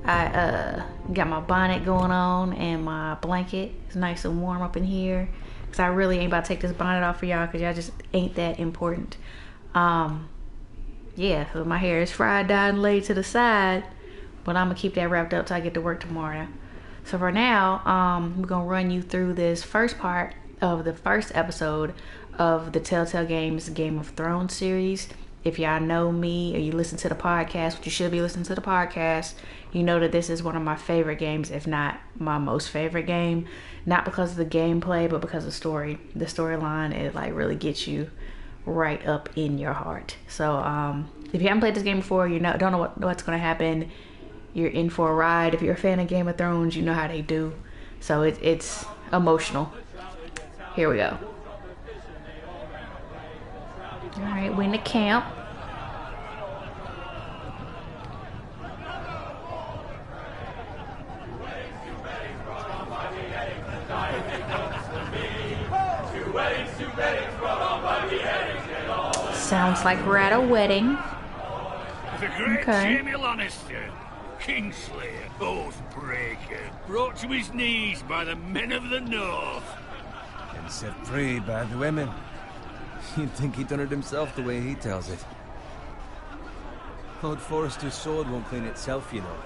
I got my bonnet going on and my blanket. It's nice and warm up in here. Cause I really ain't about to take this bonnet off for y'all, cause y'all just ain't that important. Yeah, so my hair is fried, dyed, and laid to the side, but I'm gonna keep that wrapped up till I get to work tomorrow. So for now, we're gonna run you through this first part of the first episode of the Telltale Games Game of Thrones series. If y'all know me or you listen to the podcast, which you should be listening to the podcast, you know that this is one of my favorite games, if not my most favorite game. Not because of the gameplay, but because of the story. The storyline, it like really gets you right up in your heart. So if you haven't played this game before, you don't know what's going to happen, you're in for a ride. If you're a fan of Game of Thrones, you know how they do. So it's emotional. Here we go. All right, we're in the camp. Sounds like we're at a wedding. The great Jamie Lannister, Kingslayer, Oathbreaker, brought to his knees by the men of the North. And set free by the women. You'd think he'd done it himself the way he tells it. Lord Forrester's sword won't clean itself, you know.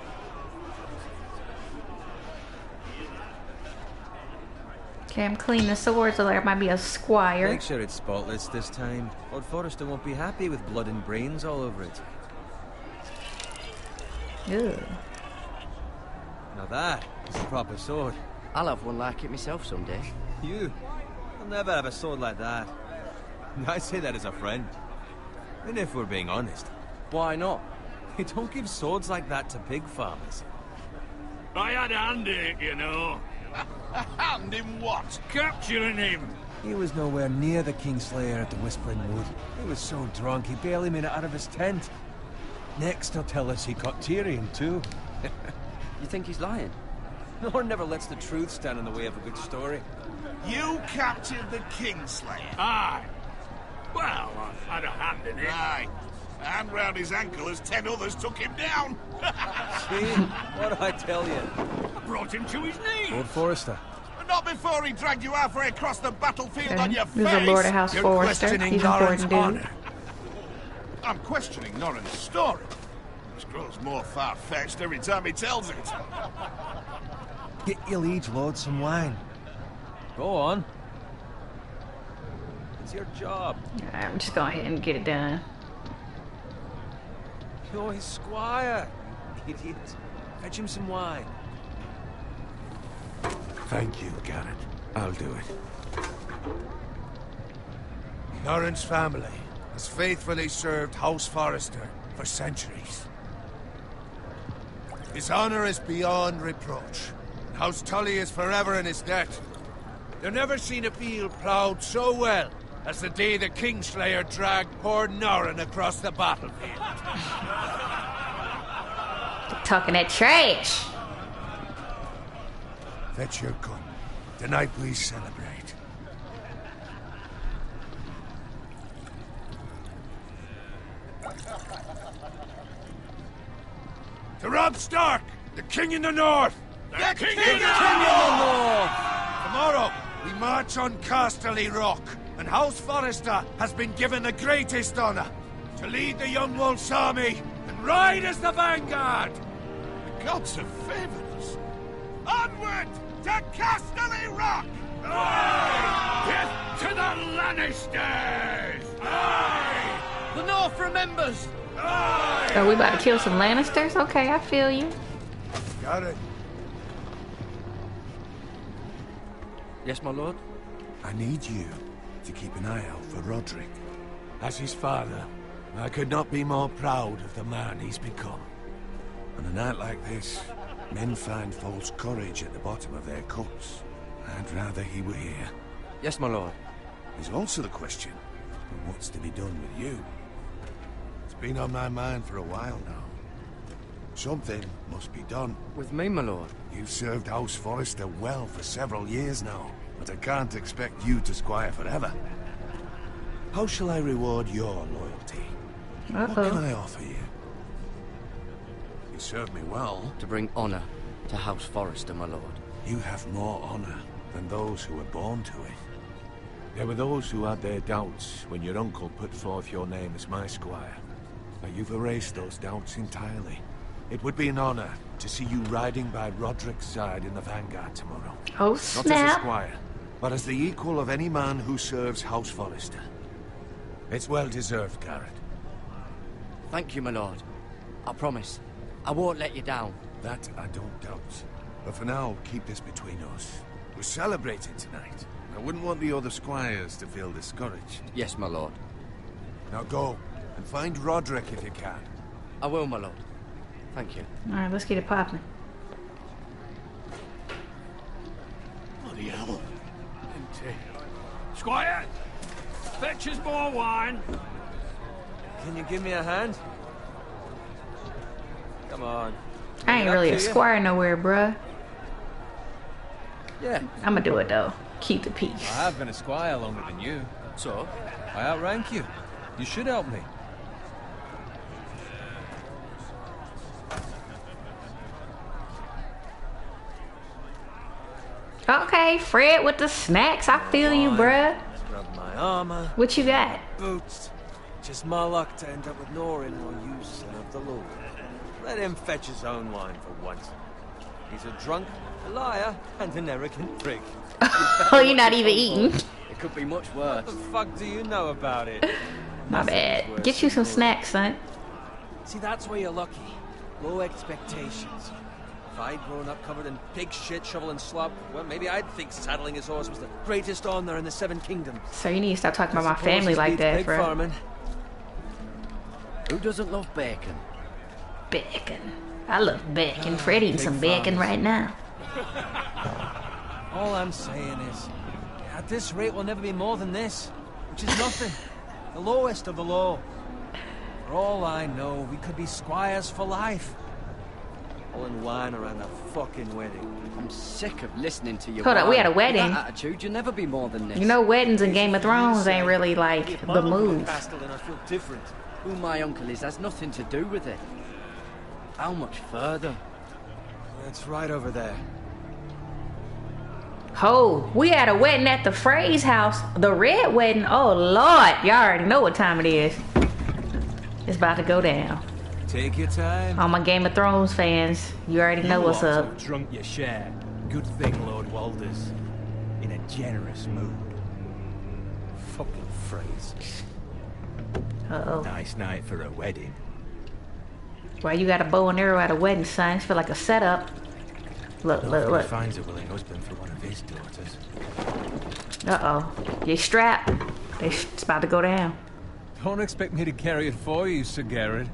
Okay, I'm cleaning the sword so there might be a squire. Make sure it's spotless this time. Lord Forrester won't be happy with blood and brains all over it. Ew. Now that is a proper sword. I'll have one like it myself someday. You? I'll never have a sword like that. I say that as a friend. And if we're being honest. Why not? You don't give swords like that to pig farmers. I had a hand in it, you know. A hand in what? Capturing him. He was nowhere near the Kingslayer at the Whispering Wood. He was so drunk he barely made it out of his tent. Next he'll tell us he caught Tyrion too. You think he's lying? Nor never lets the truth stand in the way of a good story. You captured the Kingslayer? Aye. Well, I had a hand in it. Aye. A hand round his ankle as 10 others took him down. See? What did I tell you? Brought him to his knees. Lord Forrester. Not before he dragged you halfway across the battlefield on your face. This is the Lord of House You're Forrester. questioning He's Norren's important dude. honor. I'm questioning Norren's story. This grows more far-fetched every time he tells it. Get your liege lord some wine. Go on. It's your job. Alright, I'm just going ahead and get it done. You're his squire, idiot. Fetch him some wine. Thank you, Garrett. I'll do it. Norren's family has faithfully served House Forrester for centuries. His honor is beyond reproach. House Tully is forever in his debt. They've never seen a field ploughed so well as the day the Kingslayer dragged poor Norren across the battlefield. Talking that trash. Fetch your gun. Tonight we celebrate. To Robb Stark, the King in the North! The King in the North! Tomorrow, we march on Casterly Rock, and House Forrester has been given the greatest honor to lead the Young Wolf's army and ride as the vanguard! The gods have favored us. Onward to Casterly Rock! Death to the Lannisters! Aye! The North remembers! Aye! Oh, we about to kill some Lannisters? Okay, I feel you. Got it. Yes, my lord? I need you to keep an eye out for Roderick. As his father, I could not be more proud of the man he's become. On a night like this, men find false courage at the bottom of their cups. I'd rather he were here. Yes, my lord. There's also the question of what's to be done with you. It's been on my mind for a while now. Something must be done. With me, my lord? You've served House Forrester well for several years now, but I can't expect you to squire forever. How shall I reward your loyalty? What can I offer you? You serve me well. To bring honor to House Forrester, my lord. You have more honor than those who were born to it. There were those who had their doubts when your uncle put forth your name as my squire. But you've erased those doubts entirely. It would be an honor to see you riding by Roderick's side in the vanguard tomorrow. Oh, Not as a snap. squire, but as the equal of any man who serves House Forrester. It's well deserved, Garrett. Thank you, my lord. I promise. I won't let you down. That I don't doubt. But for now, keep this between us. We're celebrating tonight. I wouldn't want the other squires to feel discouraged. Yes, my lord. Now go, and find Roderick if you can. I will, my lord. Thank you. Alright, let's get it popping. Bloody hell. Empty. Squire! Fetch us more wine. Can you give me a hand? Come on. I ain't really a squire nowhere, bruh. Yeah. I'ma do it though. Keep the peace. I have been a squire longer than you. So? I outrank you. You should help me. Okay, Fred with the snacks. I feel you, bruh. Grab my armor, What you got? boots. Just my luck to end up with Norin while you serve the Lord. Let him fetch his own wine for once. He's a drunk, a liar, and an arrogant prick. Oh, you're not even eating. It could be much worse. What the fuck do you know about it? My bad. Get you some snacks, son. See, that's where you're lucky. Low expectations. If I'd grown up covered in pig shit, shovel and slop, well, maybe I'd think saddling his horse was the greatest honor in the Seven Kingdoms. So you need to stop talking about my Suppose family it's like beats that, pig bro. farming. Who doesn't love bacon? Bacon. I love bacon. Fred eating some bacon right now. All I'm saying is, at this rate, we'll never be more than this, which is nothing. The lowest of the low. For all I know, we could be squires for life. All in wine around a fucking wedding. I'm sick of listening to you. Hold up, we had a With wedding. that attitude, you'll never be more than this. You know, weddings in Game of Thrones ain't really like the move. And I feel different. Who my uncle is has nothing to do with it. How much further? It's right over there. Oh, we had a wedding at the Frey's house. The red wedding. Oh, Lord. Y'all already know what time it is. It's about to go down. Take your time. All my Game of Thrones fans, you already know what's up. Have drunk your share. Good thing, Lord Walder's in a generous mood. Fucking phrase. Uh-oh. Nice night for a wedding. Why you got a bow and arrow at a wedding, son? It's feel like a setup. Look, look, He look. finds a willing husband for one of his daughters. Uh-oh. You strapped. It's about to go down. Don't expect me to carry it for you, Sir Garrett.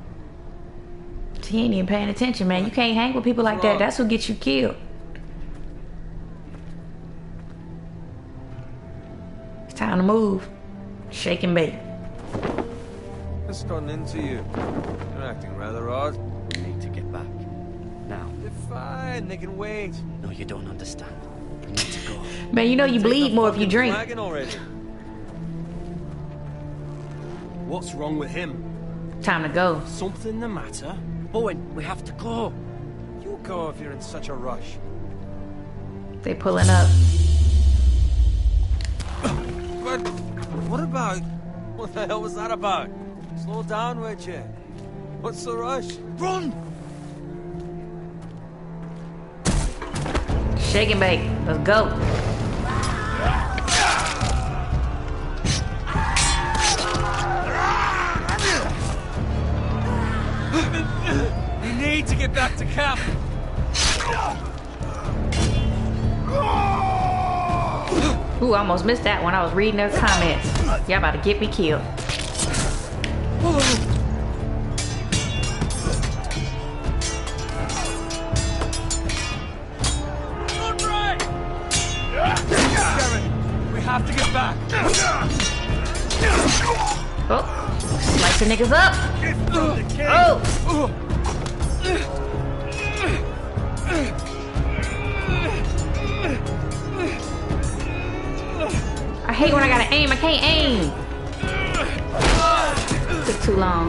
He ain't even paying attention, man. You can't hang with people like that. That's what gets you killed. It's time to move. Shake and bake. What's gotten into you? You're acting rather odd. We need to get back. Now. They're fine, they can wait. No, you don't understand. We need to go. Man, you know you Take bleed the more if you fucking drink. flagon already. What's wrong with him? Time to go. Something the matter? Owen, we have to go. You go if you're in such a rush. They pulling up. But what about? What the hell was that about? Slow down, would you? What's the rush? Run! Shake and bake. Let's go. You need to get back to camp. Ooh, I almost missed that one. I was reading those comments. Y'all about to get me killed. Garrett, we have to get back. Oh, slicing niggas up. Oh. I hate when I gotta aim. I can't aim. Took too long.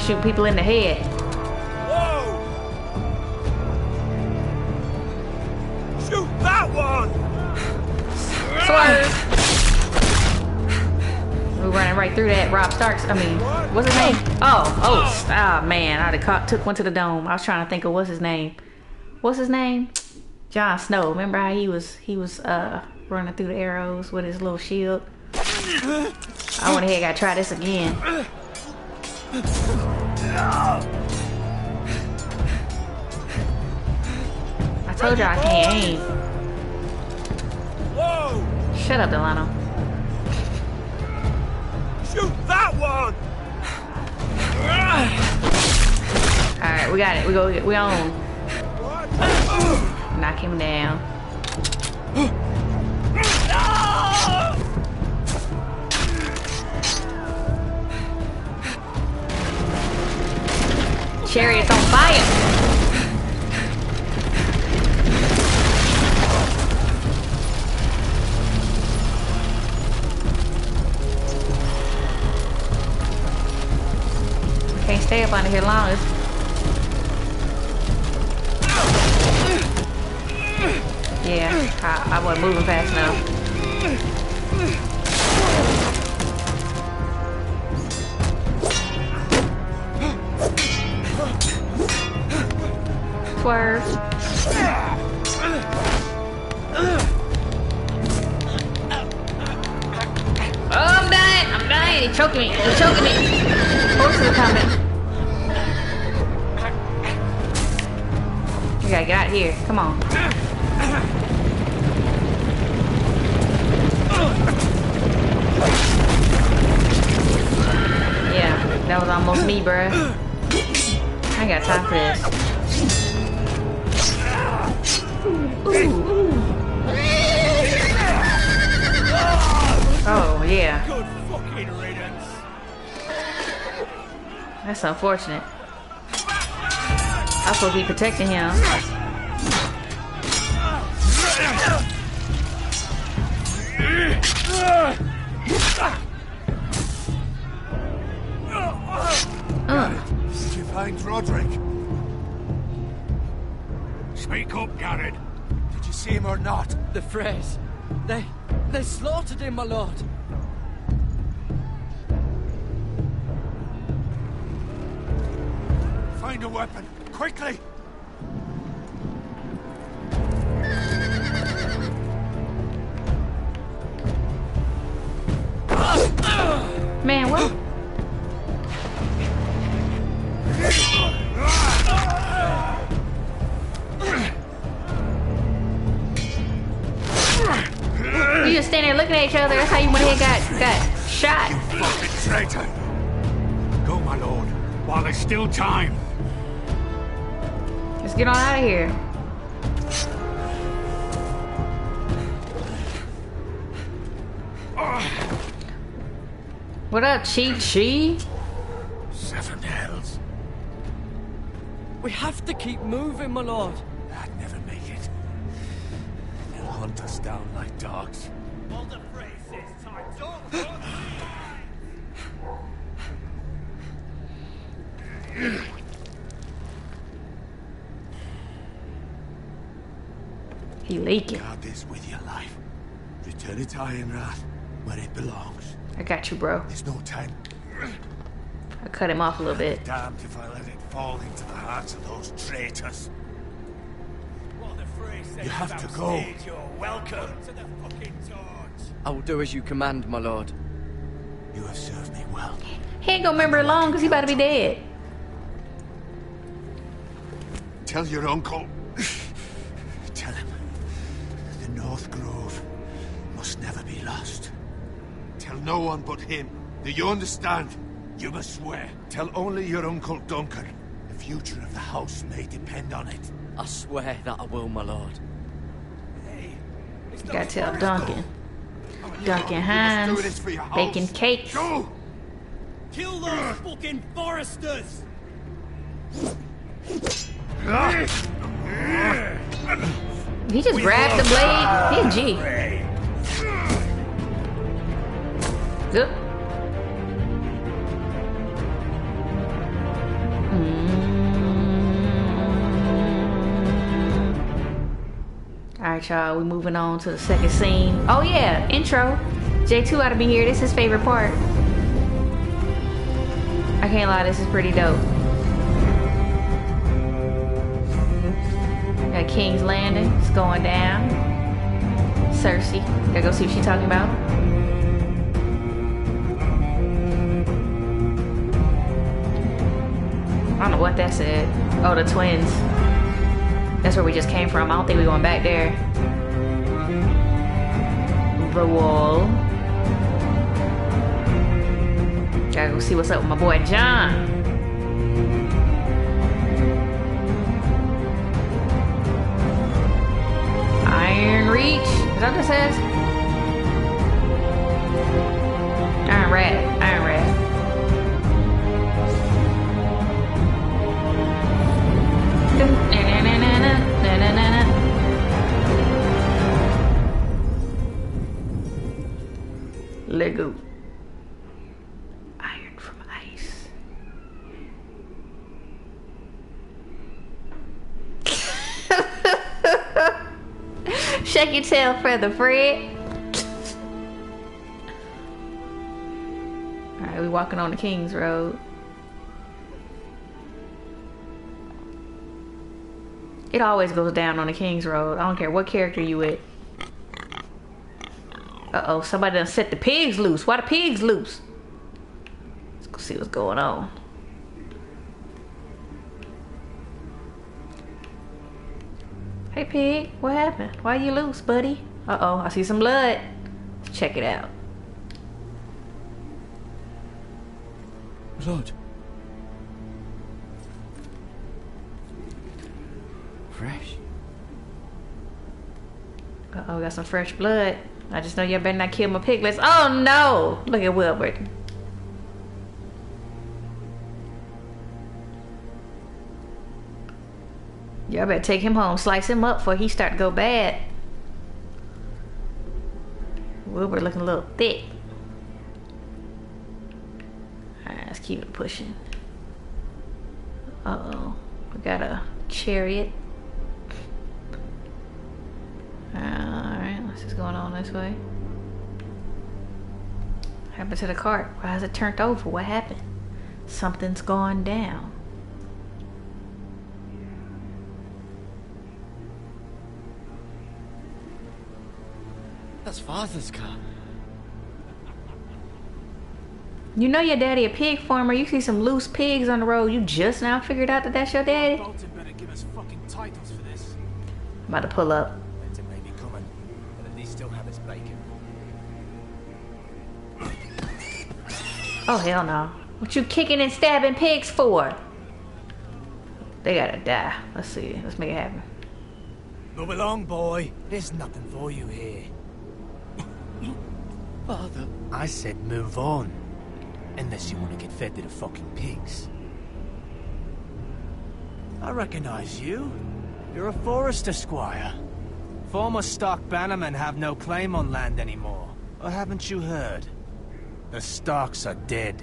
Shoot people in the head. Whoa! Shoot that one! Swerve. We're running right through that. Rob Starks. I mean, what's his name? Oh man, I'd have took one to the dome. I was trying to think of what's his name. What's his name? Jon Snow. Remember how he was running through the arrows with his little shield? I went ahead and gotta try this again. I told you I can't aim. Whoa! Shut up, Delano. Shoot that one! Alright, we got it. We on. Knock him down. Chariot's on fire! Can't stay up under here long. Yeah, I wasn't moving fast enough. Swerve. Oh, I'm dying! I'm dying! He's choking me! He's choking me! Horses are coming. We gotta get out of here. Come on. Yeah, that was almost me, bruh. I ain't got time for this. Ooh. Oh, yeah. Good fucking riddance. That's unfortunate. I'm supposed to be protecting him. Did you find Roderick? Speak up, Garrett. Did you see him or not? The Freys. They slaughtered him, my lord. Find a weapon, quickly! Man, what? You just stand there looking at each other. That's how you went ahead and got shot. You fucking traitor! Go, my lord, while there's still time. Let's get on out of here. What up, Chi? 7 hells. We have to keep moving, my lord. I'd never make it. They'll hunt us down like dogs. All the phrases, time. Don't He leaking. Guard this with your life. Return it to Ironrath, where it belongs. I got you, bro. There's no time. I cut him off a little bit. Damned if I let it fall into the hands of those traitors. You have to go. You're welcome to the fucking torch. I will do as you command, my lord. You have served me well. He ain't gonna remember it long because he about to be dead. Tell your uncle. Tell him. The North Grove must never be lost. Tell no one but him. Do you understand? You must swear. Tell only your Uncle Duncan. The future of the house may depend on it. I swear that I will, my lord. You gotta tell Duncan. Duncan You Hines. must do this for your house. Baking cakes. Go! Kill those fucking foresters! He just grabbed the blade. He a G. Good. Alright, y'all. We moving on to the second scene. Oh, yeah. Intro. J2 ought to be here. This is his favorite part. I can't lie. This is pretty dope. Got King's Landing. It's going down. Cersei. Gotta go see what she's talking about. I don't know what that said. Oh, the twins. That's where we just came from. I don't think we're going back there. The wall. Gotta go see what's up with my boy John. Iron Reach. Is that what it says? Iron Rat. Iron Rat. Lego. Iron from ice. Shake your tail, feather Fred. Alright, we walking on the King's Road. It always goes down on the King's Road. I don't care what character you with. Uh-oh, somebody done set the pigs loose. Why the pigs loose? Let's go see what's going on. Hey pig, what happened? Why you loose, buddy? Uh-oh, I see some blood. Let's check it out. Blood. Fresh. Uh-oh, got some fresh blood. I just know y'all better not kill my piglets. Oh no! Look at Wilbert. Y'all better take him home, slice him up before he start to go bad. Wilbur looking a little thick. Alright, let's keep it pushing. Uh-oh. We got a chariot. Alright, let's just going on this way. What happened to the cart? Why has it turned over? What happened? Something's gone down. That's Father's car. You know your daddy a pig farmer. You see some loose pigs on the road. You just now figured out that that's your daddy? Bolton better give us fucking titles for this. I'm about to pull up. Winter may be coming, but at least still have his bacon. Oh hell no. What you kicking and stabbing pigs for? They gotta die. Let's see. Let's make it happen. Move along, boy. There's nothing for you here. Father. I said move on. Unless you want to get fed to the fucking pigs. I recognize you. You're a Forester squire. Former Stark bannermen have no claim on land anymore. Or haven't you heard? The Starks are dead.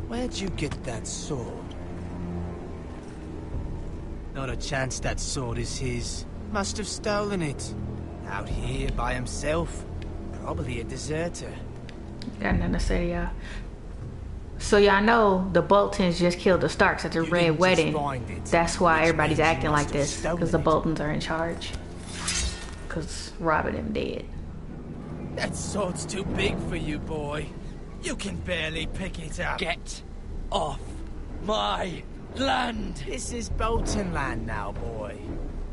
Where'd you get that sword? Not a chance that sword is his. Must have stolen it. Out here by himself. Probably a deserter. Got nothing to say to y'all. So y'all know the Boltons just killed the Starks at the Red Wedding. That's why everybody's acting like this. Because the Boltons are in charge. Because Robin and dead. That sword's too big for you, boy. You can barely pick it up. Get off my land! This is Bolton land now, boy.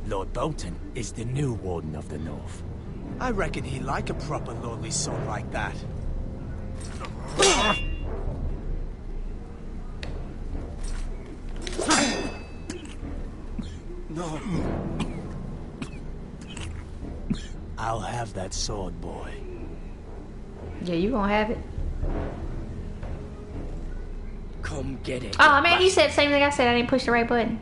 Lord Bolton is the new Warden of the North. I reckon he'd like a proper lordly sword like that. No. I'll have that sword, boy. Yeah, you gonna have it. Come get it. Oh man, you said the same thing I said. I didn't push the right button.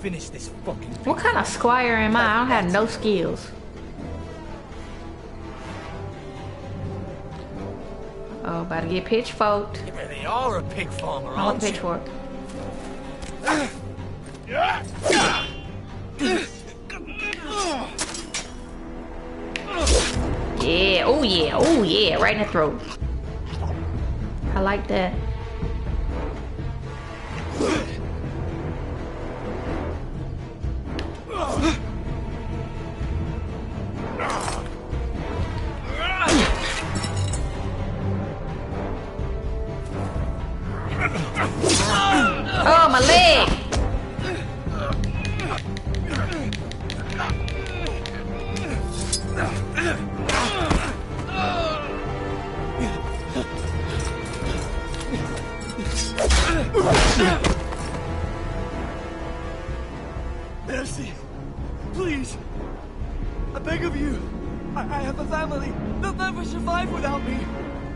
Finish this fucking What kind of squire am I? I don't have no skills. Oh, about to get pitchforked. You really are a pig farmer, I want aren't the you? pitchfork. Yeah, oh yeah, oh yeah, right in the throat. I like that. Oh, my leg! Mercy, please. I beg of you. I have a family. They'll never survive without me.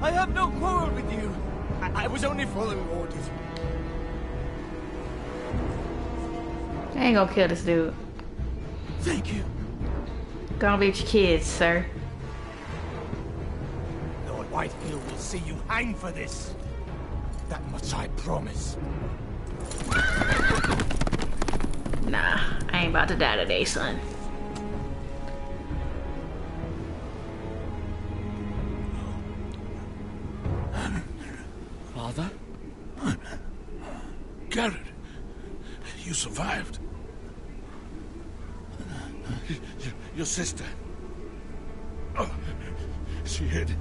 I have no quarrel with you. I was only following orders. I ain't gonna kill this dude. Thank you. Gonna be with your kids, sir. Lord Whitehill will see you hang for this. That much I promise. Nah, I ain't about to die today, son. Father? Garrett, you survived. Your sister. Oh, she hid.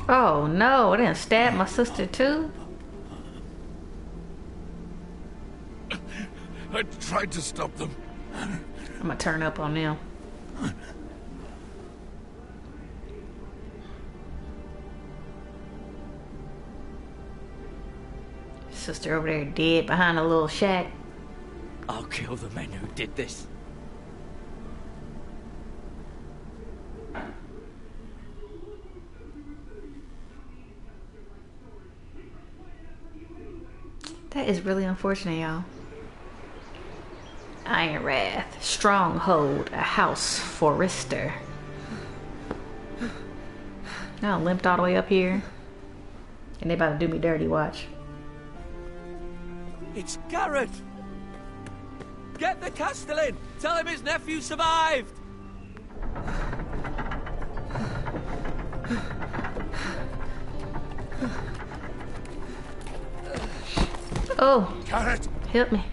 Oh no, I didn't stab my sister too? I tried to stop them. I'm gonna turn up on them. Sister over there dead behind a little shack. I'll kill the men who did this. That is really unfortunate, y'all. Iron Wrath, Stronghold, a house, Forester. Now I limped all the way up here. And they about to do me dirty, watch. It's Garrett. Get the Castellan. Tell him his nephew survived. Oh, Garrett! help me.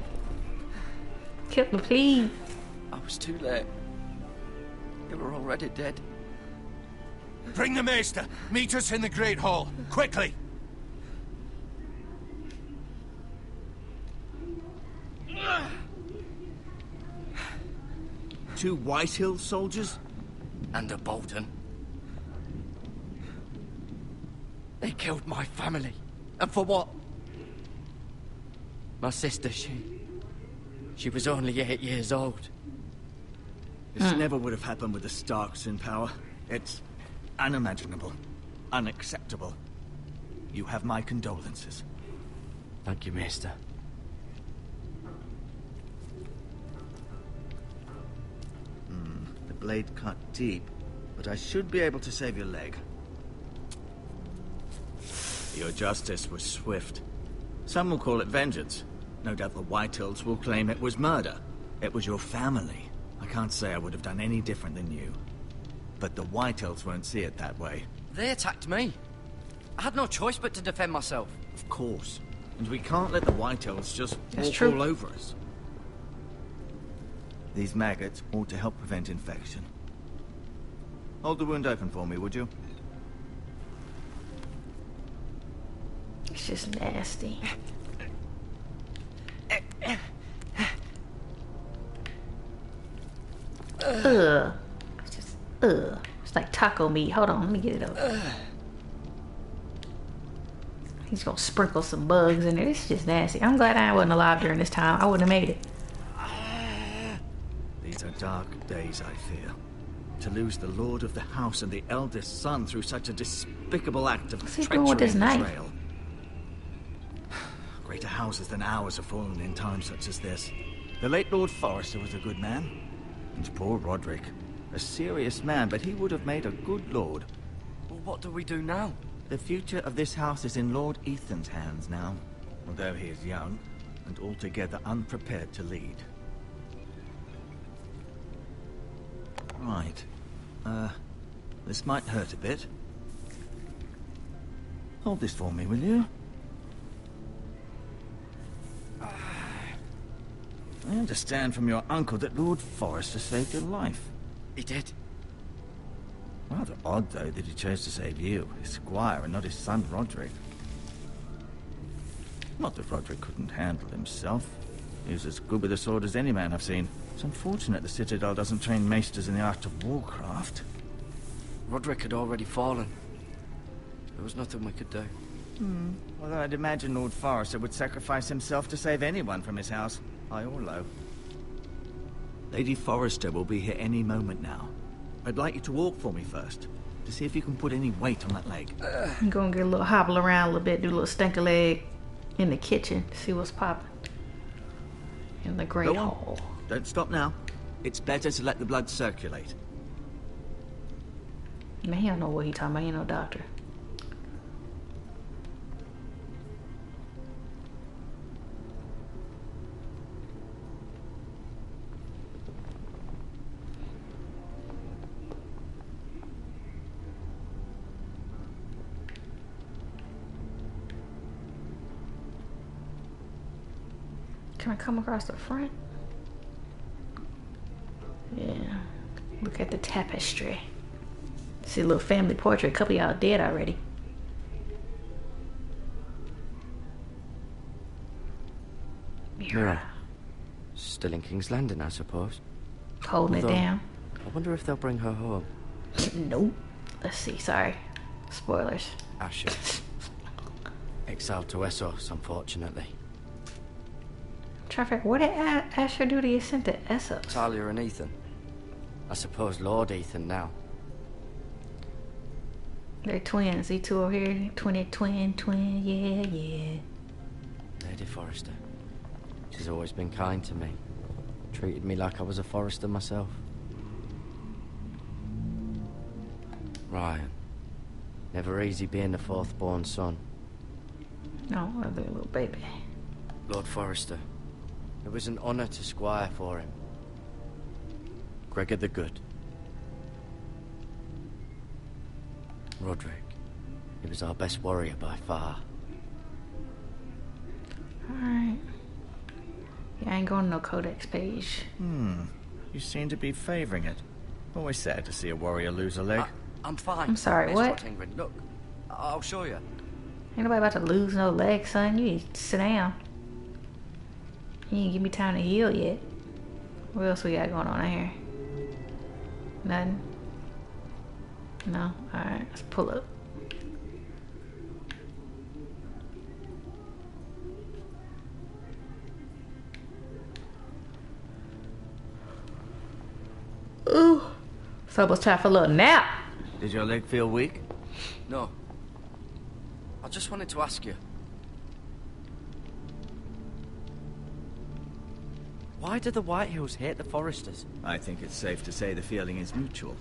Help me, please. I was too late. They were already dead. Bring the maester. Meet us in the Great Hall. Quickly! 2 Whitehill soldiers? And a Bolton. They killed my family. And for what? My sister, she was only 8 years old. This never would have happened with the Starks in power. It's unimaginable. Unacceptable. You have my condolences. Thank you, Maester. The blade cut deep, but I should be able to save your leg. Your justice was swift. Some will call it vengeance. No doubt the Whitehills will claim it was murder. It was your family. I can't say I would have done any different than you. But the Whitehills won't see it that way. They attacked me. I had no choice but to defend myself. Of course. And we can't let the Whitehills just That's walk true. all over us. These maggots ought to help prevent infection. Hold the wound open for me, would you? It's just nasty. Ugh. It's just, ugh. It's like taco meat. Hold on, let me get it up. He's gonna sprinkle some bugs in there. It's just nasty. I'm glad I wasn't alive during this time. I wouldn't have made it. These are dark days, I fear. To lose the lord of the house and the eldest son through such a despicable act of What's he treachery doing with this and knife? betrayal. Greater houses than ours have fallen in times such as this. The late Lord Forrester was a good man. And poor Roderick. A serious man, but he would have made a good lord. Well, what do we do now? The future of this house is in Lord Ethan's hands now. Although he is young, and altogether unprepared to lead. Right. This might hurt a bit. Hold this for me, will you? I understand from your uncle that Lord Forrester saved your life. He did. Rather odd, though, that he chose to save you, his squire, and not his son Roderick. Not that Roderick couldn't handle himself. He was as good with a sword as any man I've seen. It's unfortunate the Citadel doesn't train maesters in the art of warcraft. Roderick had already fallen. There was nothing we could do. Although I'd imagine Lord Forrester would sacrifice himself to save anyone from his house, high or low. Lady Forrester will be here any moment now. I'd like you to walk for me first, to see if you can put any weight on that leg. I'm gonna get a little hobble around a little bit, do a little stinker leg in the kitchen, see what's popping. In the great hall. Don't stop now. It's better to let the blood circulate. Man, he don't know what he talking about. He ain't no doctor. Can I come across the front? Yeah. Look at the tapestry. See a little family portrait. A couple of y'all dead already. Mirror. Still in King's Landing, I suppose. Holding it down. I wonder if they'll bring her home. Nope. Let's see. Sorry. Spoilers. Asher. Exiled to Essos, unfortunately. Traffic. What did Asher do to you sent to Essos? Talia and Ethan. I suppose Lord Ethan now. They're twins. These two over here. Twin. Yeah. Lady Forrester. She's always been kind to me. Treated me like I was a Forrester myself. Ryan. Never easy being the fourth-born son. No, other little baby. Lord Forrester. It was an honor to squire for him. Gregor the Good. Roderick. He was our best warrior by far. Alright. Yeah, I ain't going to no codex page. You seem to be favoring it. Always sad to see a warrior lose a leg. I'm fine. I'm sorry, Miss what? Rottingren, look, I'll show you. Ain't nobody about to lose no leg, son. You need to sit down. You ain't give me time to heal yet. What else we got going on here? Nothing? No? Alright, let's pull up. Ooh. So it was time for a little nap. Did your leg feel weak? No. I just wanted to ask you. Why do the Whitehills hate the Forresters? I think it's safe to say the feeling is mutual.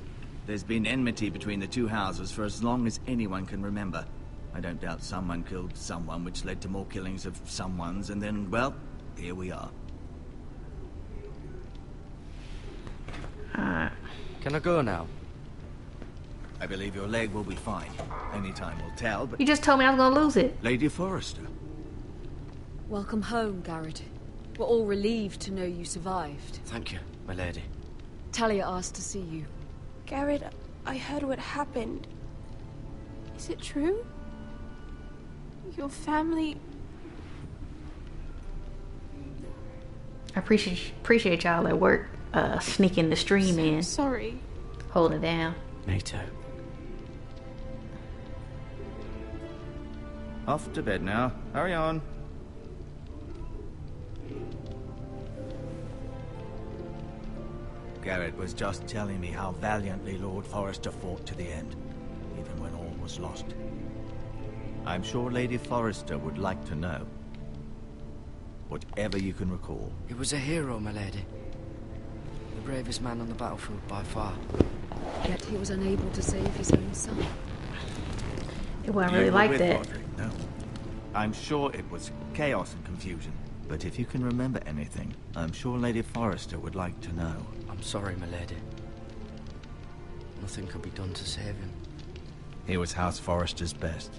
There's been enmity between the two houses for as long as anyone can remember. I don't doubt someone killed someone, which led to more killings of someones, and then, well, here we are. Can I go now? I believe your leg will be fine. Only time will tell, but... You just told me I was gonna lose it. Lady Forrester. Welcome home, Garrett. We're all relieved to know you survived. Thank you, my lady. Talia asked to see you. Garrett, I heard what happened. Is it true? Your family... I appreciate y'all at work sneaking the stream in. Sorry. Holding it down. Me too. Off to bed now. Hurry on. Garrett was just telling me how valiantly Lord Forrester fought to the end, even when all was lost. I'm sure Lady Forrester would like to know. Whatever you can recall. He was a hero, my lady. The bravest man on the battlefield by far. Yet he was unable to save his own son. It wasn't really like that. Roderick, no? I'm sure it was chaos and confusion. But if you can remember anything, I'm sure Lady Forrester would like to know. I'm sorry, my lady. Nothing could be done to save him. He was House Forrester's best.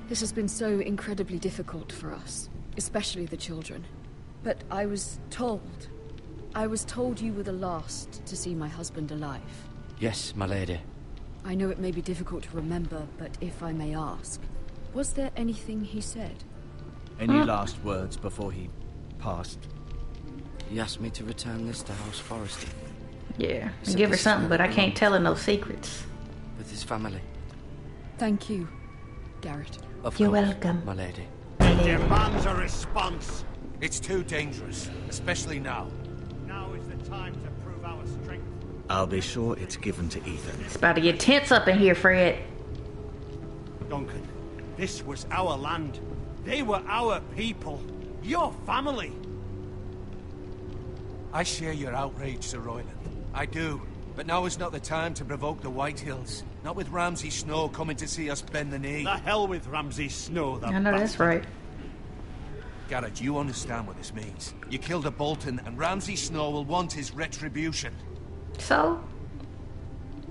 This has been so incredibly difficult for us, especially the children. But I was told you were the last to see my husband alive. Yes, my lady. I know it may be difficult to remember, but if I may ask, was there anything he said? Any last words before he passed? He asked me to return this to House Forrester. Yeah, and give her something, but I can't tell her no secrets. With his family. Thank you, Garrett. You're Course, welcome, my lady. Demands a response. It's too dangerous, especially now. Now is the time to prove our strength. I'll be sure it's given to Ethan. It's about to get tense up in here, Fred. Duncan, this was our land. They were our people. Your family. I share your outrage, Sir Royland. I do. But now is not the time to provoke the Whitehills. Not with Ramsay Snow coming to see us bend the knee. The hell with Ramsay Snow, I know that's right. Garrett, you understand what this means. You killed a Bolton, and Ramsay Snow will want his retribution. So?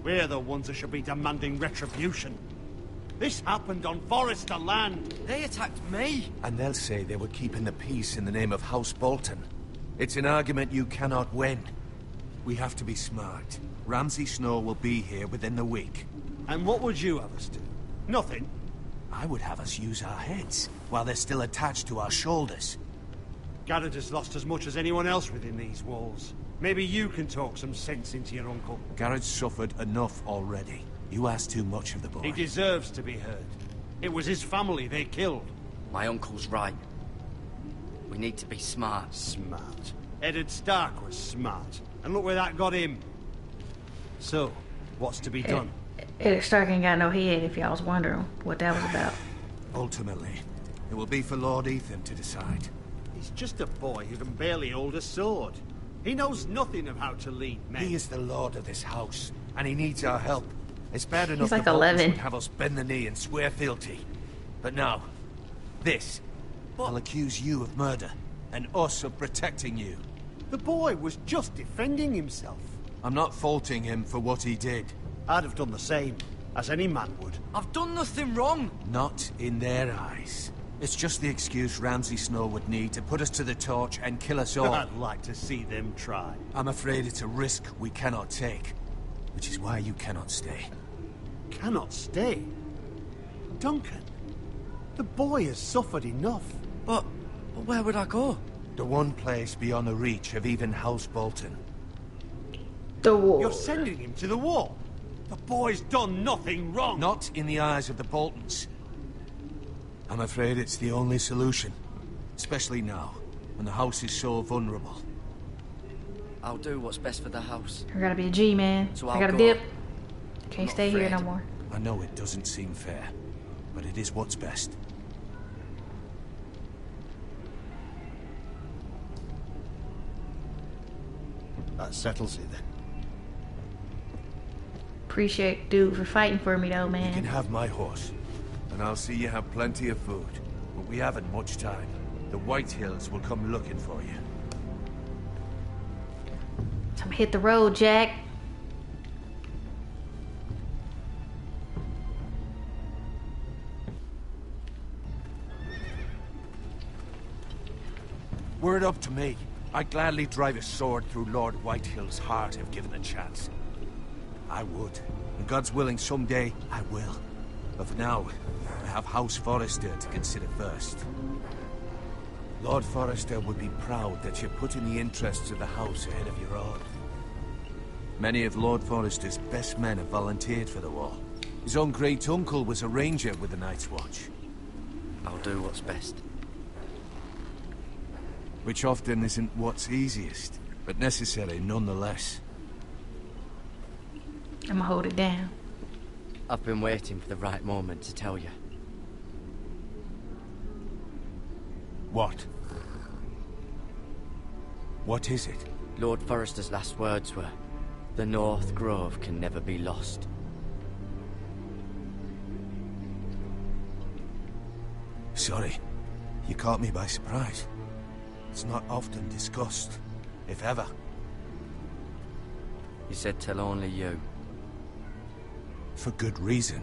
We're the ones that should be demanding retribution. This happened on Forrester land. They attacked me! And they'll say they were keeping the peace in the name of House Bolton. It's an argument you cannot win. We have to be smart. Ramsay Snow will be here within the week. And what would you have us do? Nothing. I would have us use our heads, while they're still attached to our shoulders. Garrett has lost as much as anyone else within these walls. Maybe you can talk some sense into your uncle. Garrett's suffered enough already. You ask too much of the boy. He deserves to be heard. It was his family they killed. My uncle's right. We need to be smart. Smart. Eddard Stark was smart. And look where that got him. So, what's to be done? Eddard Stark ain't got no head, if y'all was wondering what that was about. Ultimately, it will be for Lord Ethan to decide. He's just a boy who can barely hold a sword. He knows nothing of how to lead men. He is the lord of this house, and he needs our help. It's bad enough like the Boltons 11. would have us bend the knee and swear fealty. But now, this. I'll accuse you of murder, and us of protecting you. The boy was just defending himself. I'm not faulting him for what he did. I'd have done the same, as any man would. I've done nothing wrong! Not in their eyes. It's just the excuse Ramsay Snow would need to put us to the torch and kill us all. I'd like to see them try. I'm afraid it's a risk we cannot take, which is why you cannot stay. Cannot stay? Duncan, the boy has suffered enough. But where would I go? The one place beyond the reach of even House Bolton. The war. You're sending him to the wall. The boy's done nothing wrong. Not in the eyes of the Boltons. I'm afraid it's the only solution. Especially now, when the house is so vulnerable. I'll do what's best for the house. I gotta be a G, man. So I I'll gotta go. dip. Can't Not stay here no afraid. more. I know it doesn't seem fair, but it is what's best. That settles it then. Appreciate dude for fighting for me though, You can man. have my horse, and I'll see you have plenty of food. But we haven't much time. The Whitehills will come looking for you. Time to hit the road, Jack. Were it up to me, I'd gladly drive a sword through Lord Whitehill's heart if given the chance. I would. And God's willing, someday I will. But for now, I have House Forrester to consider first. Lord Forrester would be proud that you're putting the interests of the house ahead of your own. Many of Lord Forrester's best men have volunteered for the war. His own great-uncle was a ranger with the Night's Watch. I'll do what's best. Which often isn't what's easiest, but necessary nonetheless. I'm gonna hold it down. I've been waiting for the right moment to tell you. What? What is it? Lord Forrester's last words were, "The North Grove can never be lost." Sorry. You caught me by surprise. It's not often discussed, if ever. He said tell only you. For good reason.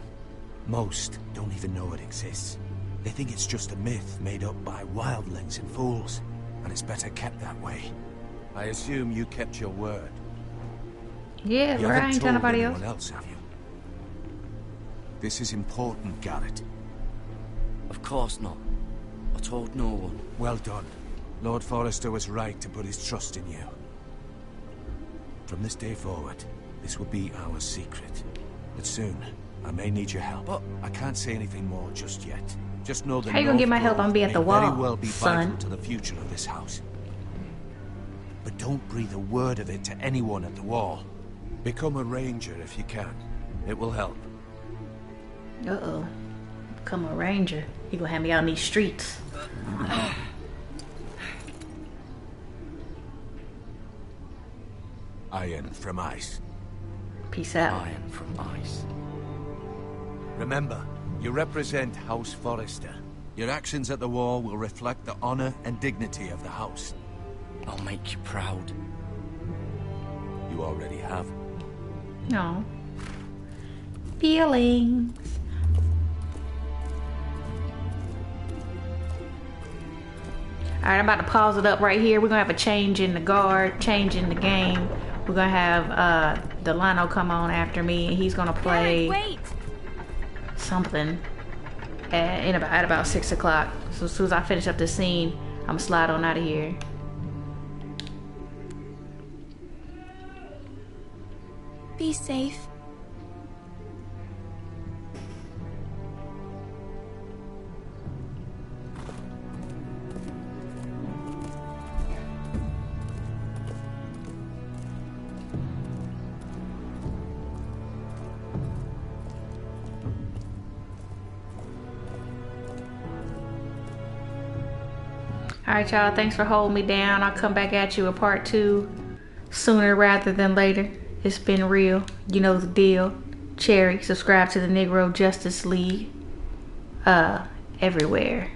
Most don't even know it exists. They think it's just a myth made up by wildlings and fools, and it's better kept that way. I assume you kept your word. Yeah, You right. I haven't ain't telling told nobody anyone else. else, have you? This is important, Garrett. Of course not. I told no one. Well done. Lord Forrester was right to put his trust in you. From this day forward, this will be our secret. But soon, I may need your help. But I can't say anything more just yet. Just know that How you gonna get my help? North I'm be at the may wall, very well be son. vital to the future of this house. But don't breathe a word of it to anyone at the wall. Become a ranger if you can. It will help. Uh-oh. Become a ranger. He gonna have me out in these streets. Iron from ice. Peace out. Iron from ice. Remember, you represent House Forrester. Your actions at the wall will reflect the honor and dignity of the house. I'll make you proud. You already have. No. Feelings. Alright, I'm about to pause it up right here. We're gonna have a change in the guard, change in the game. We're gonna have Delano come on after me, and he's gonna play something at about 6 o'clock. So as soon as I finish up this scene, I'm gonna slide on out of here. Be safe. Alright, y'all, thanks for holding me down. I'll come back at you with part 2 sooner rather than later. It's been real. You know the deal. Cherry, subscribe to the Negro Justice League. Everywhere.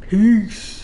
Peace.